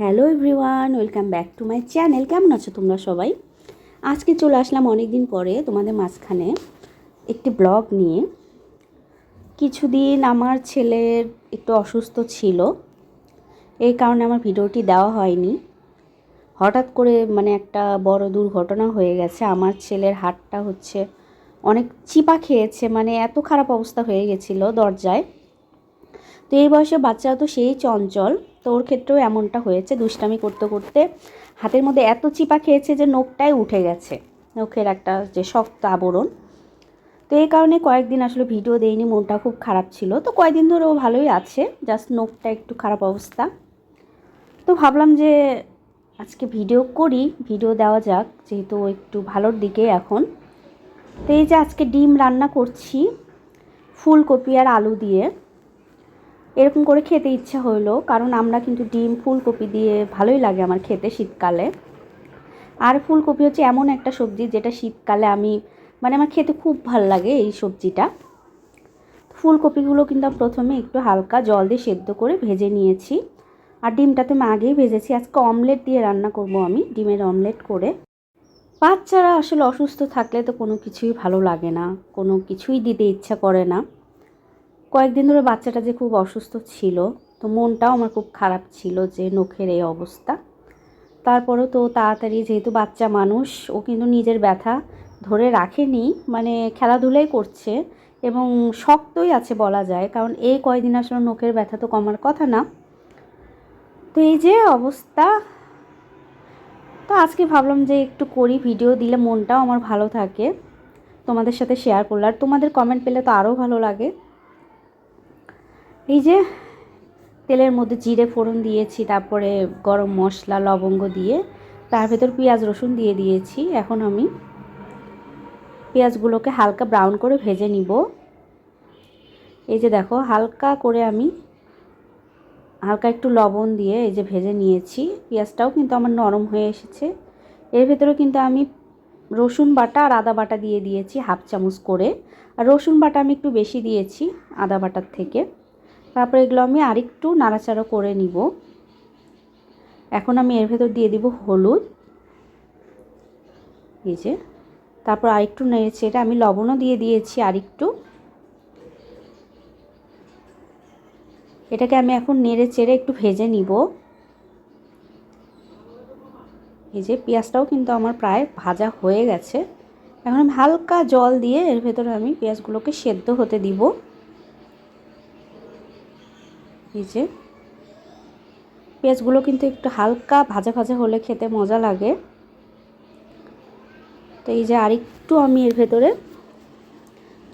Hello everyone, welcome back to my channel. কেমন আছো তোমরা সবাই? আজকে চলে আসলাম অনেক দিন পরে তোমাদের মাঝখানে একটি ব্লগ নিয়ে। কিছুদিন আমার ছেলের একটু অসুস্থ ছিল, এই কারণে আমার ভিডিওটি দেওয়া হয়নি। হঠাৎ করে একটা বড় দুর্ঘটনা হয়ে গেছে। আমার ছেলের হাতটা অনেক চিপা খেয়েছে, এত খারাপ অবস্থা হয়ে গেছিলো দরজায়। তো এই বয়সে বাচ্চারা তো সেই চঞ্চল, তো ওর ক্ষেত্রেও এমনটা হয়েছে। দুষ্টামি করতে করতে হাতের মধ্যে এত চিপা খেয়েছে যে নখটাই উঠে গেছে, নখের একটা যে শক্ত আবরণ। তো এই কারণে কয়েকদিন আসলে ভিডিও দেইনি, মনটা খুব খারাপ ছিল। তো কয়েকদিন ধরে ও ভালোই আছে, জাস্ট নখটা একটু খারাপ অবস্থা। তো ভাবলাম যে আজকে ভিডিও করি, ভিডিও দেওয়া যাক, যেহেতু একটু ভালোর দিকে এখন। তো এই যে আজকে ডিম রান্না করছি ফুলকপি আর আলু দিয়ে। এরকম করে খেতে ইচ্ছা হলো, কারণ আমরা কিন্তু ডিম ফুলকপি দিয়ে ভালোই লাগে আমার খেতে শীতকালে। আর ফুলকপি হচ্ছে এমন একটা সবজি যেটা শীতকালে আমি আমার খেতে খুব ভালো লাগে এই সবজিটা। ফুলকপিগুলো কিন্তু আমি প্রথমে একটু হালকা জল দিয়ে সেদ্ধ করে ভেজে নিয়েছি। আর ডিমটা তো আমি আগেই ভেজেছি। আজকে অমলেট দিয়ে রান্না করব, আমি ডিমের অমলেট করে। বাচ্চারা আসলে অসুস্থ থাকলে তো কোনো কিছুই ভালো লাগে না, কোনো কিছুই দিতে ইচ্ছা করে না। কয়েকদিন ধরে বাচ্চাটা যে খুব অসুস্থ ছিল, তো মনটাও আমার খুব খারাপ ছিল যে নখের এই অবস্থা। তারপরেও তো তাড়াতাড়ি, যেহেতু বাচ্চা মানুষ, ও কিন্তু নিজের ব্যথা ধরে রাখেনি, খেলাধুলাই করছে এবং শক্তই আছে বলা যায়, কারণ এই কয়েকদিন আসলে নখের ব্যথা তো কমার কথা না। তো এই যে অবস্থা। তো আজকে ভাবলাম যে একটু করি, ভিডিও দিলে মনটাও আমার ভালো থাকে, তোমাদের সাথে শেয়ার করলে। আর তোমাদের কমেন্ট পেলে তো আরও ভালো লাগে। এই যে তেলের মধ্যে জিরে ফোড়ন দিয়েছি, তারপরে গরম মশলা লবঙ্গ দিয়ে তার ভেতর পেঁয়াজ রসুন দিয়ে দিয়েছি। এখন আমি পেঁয়াজগুলোকে হালকা ব্রাউন করে ভেজে নিব। এই যে দেখো, হালকা করে আমি হালকা একটু লবণ দিয়ে এই যে ভেজে নিয়েছি। পেঁয়াজটাও কিন্তু আমার নরম হয়ে এসেছে। এর ভেতরে কিন্তু আমি রসুন বাটা আর আদা বাটা দিয়ে দিয়েছি হাফ চামচ করে। আর রসুন বাটা আমি একটু বেশি দিয়েছি আদা বাটার থেকে। তারপর এগুলো আমি আরেকটু নাড়াচাড়া করে নিব। এখন আমি এর ভেতর দিয়ে দিব হলুদ, এই যে। তারপর আরেকটু নেড়েচেড়ে আমি লবণও দিয়ে দিয়েছি আরেকটু। এটাকে আমি এখন নেড়েচেড়ে একটু ভেজে নিব। এই যে পেঁয়াজটাও কিন্তু আমার প্রায় ভাজা হয়ে গেছে। এখন আমি হালকা জল দিয়ে এর ভেতরে আমি পেঁয়াজগুলোকে সেদ্ধ হতে দিব। এই যে পেঁয়াজগুলো কিন্তু একটু হালকা ভাজা ভাজা হলে খেতে মজা লাগে। তো এই যে আরেকটু আমি এর ভেতরে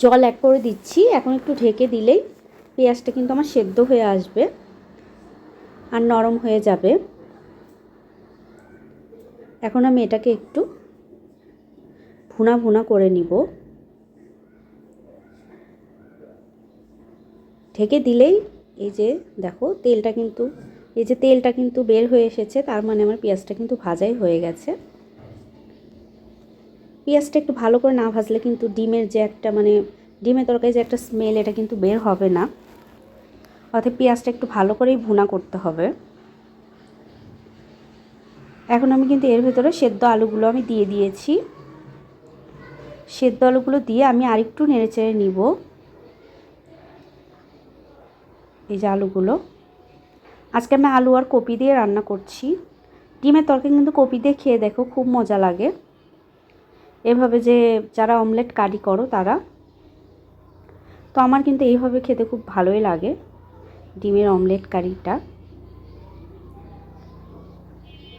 জল অ্যাড করে দিচ্ছি। এখন একটু ঢেকে দিলেই পেঁয়াজটা কিন্তু আমার সেদ্ধ হয়ে আসবে আর নরম হয়ে যাবে। এখন আমি এটাকে একটু ভুনা ভুনা করে নিব। ঢেকে দিলেই এই যে দেখো তেলটা কিন্তু বের হয়ে এসেছে, তার মানে আমার পেঁয়াজটা কিন্তু ভাজাই হয়ে গেছে। পেঁয়াজটা একটু ভালো করে না ভাজলে কিন্তু ডিমের যে একটা ডিমের তরকারি যে একটা স্মেল, এটা কিন্তু বের হবে না। অর্থাৎ পেঁয়াজটা একটু ভালো করেই ভুনা করতে হবে। এখন আমি কিন্তু এর ভেতরে সেদ্ধ আলুগুলো আমি দিয়ে দিয়েছি। সেদ্ধ আলুগুলো দিয়ে আমি আরেকটু নেড়েচেড়ে নিব। এই যে আলুগুলো, আজকে আমি আলু আর কপি দিয়ে রান্না করছি। ডিমের তরকারি কিন্তু কপি দিয়ে খেয়ে দেখো, খুব মজা লাগে। এভাবে যে যারা অমলেট কারি করো তারা, তো আমার কিন্তু এইভাবে খেতে খুব ভালোই লাগে ডিমের অমলেট কারিটা।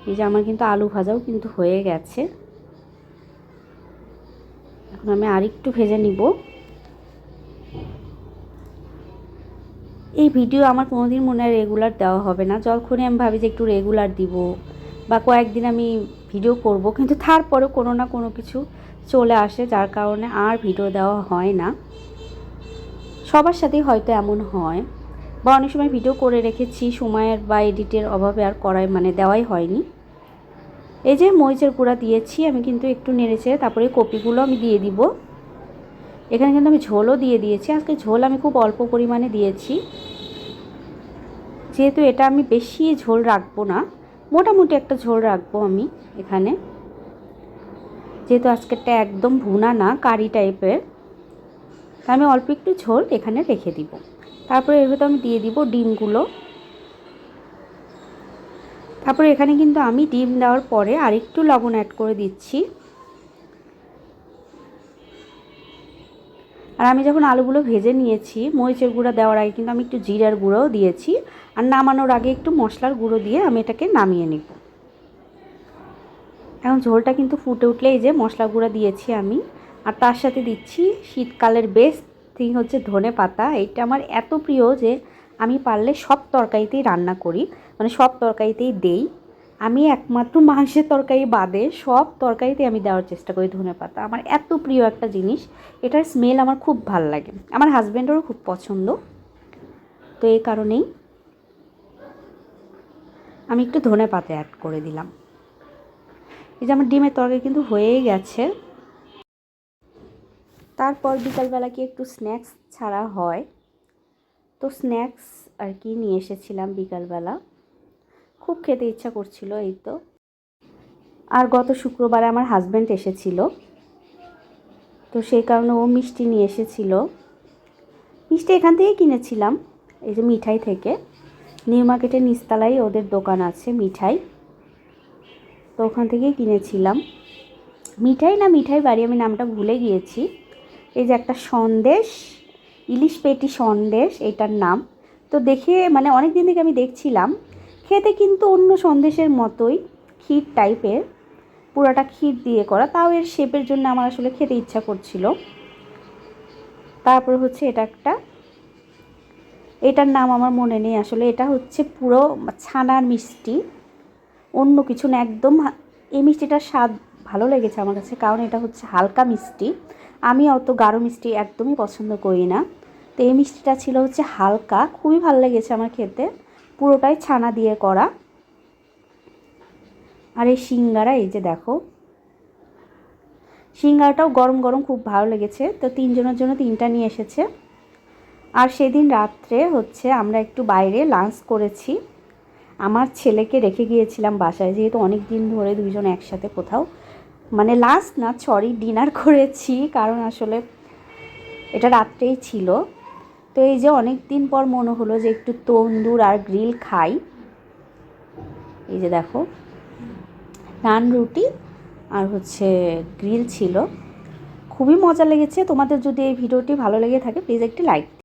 এই যে আমার কিন্তু আলু ভাজাও কিন্তু হয়ে গেছে। এখন আমি আরেকটু ভেজে নিব। এই ভিডিও আমার কোনোদিন মনে হয় রেগুলার দেওয়া হবে না। যখনই আমি ভাবি যে একটু রেগুলার দিব বা কয়েকদিন আমি ভিডিও করব, কিন্তু তারপরেও কোনো না কোনো কিছু চলে আসে, যার কারণে আর ভিডিও দেওয়া হয় না। সবার সাথেই হয়তো এমন হয়, বা অনেক সময় ভিডিও করে রেখেছি, সময়ের বা এডিটের অভাবে আর দেওয়াই হয়নি। এই যে মরিচের গুঁড়া দিয়েছি আমি, কিন্তু একটু নেড়েচেড়ে তারপরে কপিগুলো আমি দিয়ে দিব। এখানে কিন্তু আমি ঝোলও দিয়ে দিয়েছি। আজকে ঝোল আমি খুব অল্প পরিমাণে দিয়েছি, যেহেতু এটা আমি বেশি ঝোল রাখবো না, মোটামুটি একটা ঝোল রাখবো আমি এখানে, যেহেতু আজকেরটা একদম ভুনা না, কারি টাইপের, তা আমি অল্প একটু ঝোল এখানে রেখে দিব। তারপরে এর ভেতর আমি দিয়ে দিব ডিমগুলো। তারপরে এখানে কিন্তু আমি ডিম দেওয়ার পরে আরেকটু লবণ অ্যাড করে দিচ্ছি। আর আমি যখন আলুগুলো ভেজে নিয়েছি, মরিচের গুঁড়া দেওয়ার আগে কিন্তু আমি একটু জিরার গুঁড়োও দিয়েছি, আর নামানোর আগে একটু মশলার গুঁড়ো দিয়ে আমি এটাকে নামিয়ে নিব। এখন ঝোলটা কিন্তু ফুটে উঠলে এই যে মশলা গুঁড়া দিয়েছি আমি, আর তার সাথে দিচ্ছি শীতকালের বেস্ট থিং হচ্ছে ধনে পাতা। এইটা আমার এত প্রিয় যে আমি পারলে সব তরকারিতেই রান্না করি, মানে সব তরকারিতেই দেই। আমি একমাত্র মাংসের তরকারি বাদে সব তরকারিতে আমি দেওয়ার চেষ্টা করি ধনে পাতা। আমার এত প্রিয় একটা জিনিস, এটার স্মেল আমার খুব ভাল লাগে, আমার হাজব্যান্ডেরও খুব পছন্দ। তো এই কারণেই আমি একটু ধনে পাতা অ্যাড করে দিলাম। এই যে আমার ডিমের তরকারি কিন্তু হয়েই গেছে। তারপর বিকালবেলা কি একটু স্ন্যাক্স ছাড়া হয়, তো স্ন্যাক্স আর কি নিয়ে এসেছিলাম বিকালবেলা, খুব খেতে ইচ্ছা করছিল এই তো। আর গত শুক্রবারে আমার হাজব্যান্ড এসেছিল, তো সেই কারণে ও মিষ্টি নিয়ে এসেছিল। মিষ্টি এখান থেকেই কিনেছিলাম, এই যে মিঠাই থেকে, নিউ মার্কেটের নিচতলায় ওদের দোকান আছে মিঠাই, তো ওখান থেকেই কিনেছিলাম। মিঠাই না মিঠাই বাড়ি, আমি নামটা ভুলে গিয়েছি। এই যে একটা সন্দেশ, ইলিশ পেটি সন্দেশ এটার নাম। তো দেখে মানে অনেক দিন থেকে আমি দেখছিলাম, খেতে কিন্তু অন্য সন্দেশের মতোই, ক্ষীর টাইপের, পুরাটা ক্ষীর দিয়ে করা, তাও এর শেপের জন্য আমার আসলে খেতে ইচ্ছা করছিল। তারপর হচ্ছে এটা একটা, এটার নাম আমার মনে নেই আসলে, এটা হচ্ছে পুরো ছানার মিষ্টি, অন্য কিছু না একদম। এই মিষ্টিটার স্বাদ ভালো লেগেছে আমার কাছে, কারণ এটা হচ্ছে হালকা মিষ্টি, আমি অত গাঢ় মিষ্টি একদমই পছন্দ করি না। তো এই মিষ্টিটা ছিল হচ্ছে হালকা, খুবই ভালো লেগেছে আমার খেতে, পুরোটাই ছানা দিয়ে করা। আর এই সিঙ্গারা, এই যে দেখো সিঙ্গারাটাও গরম গরম খুব ভালো লেগেছে। তো তিনজনের জন্য তিনটা নিয়ে এসেছে। আর সেদিন রাত্রে হচ্ছে আমরা একটু বাইরে লাঞ্চ করেছি, আমার ছেলেকে রেখে গিয়েছিলাম বাসায়, যেহেতু অনেক দিন ধরে দুইজন একসাথে কোথাও, মানে লাস্ট না সরি ডিনার করেছি, কারণ আসলে এটা রাত্রেই ছিল। তো এই যে অনেক দিন পর মনে হলো যে একটু তন্দুর আর গ্রিল খাই। এই যে দেখো নান রুটি আর হচ্ছে গ্রিল ছিল, খুবই মজা লেগেছে। তোমাদের যদি এই ভিডিওটি ভালো লেগে থাকে প্লিজ একটি লাইক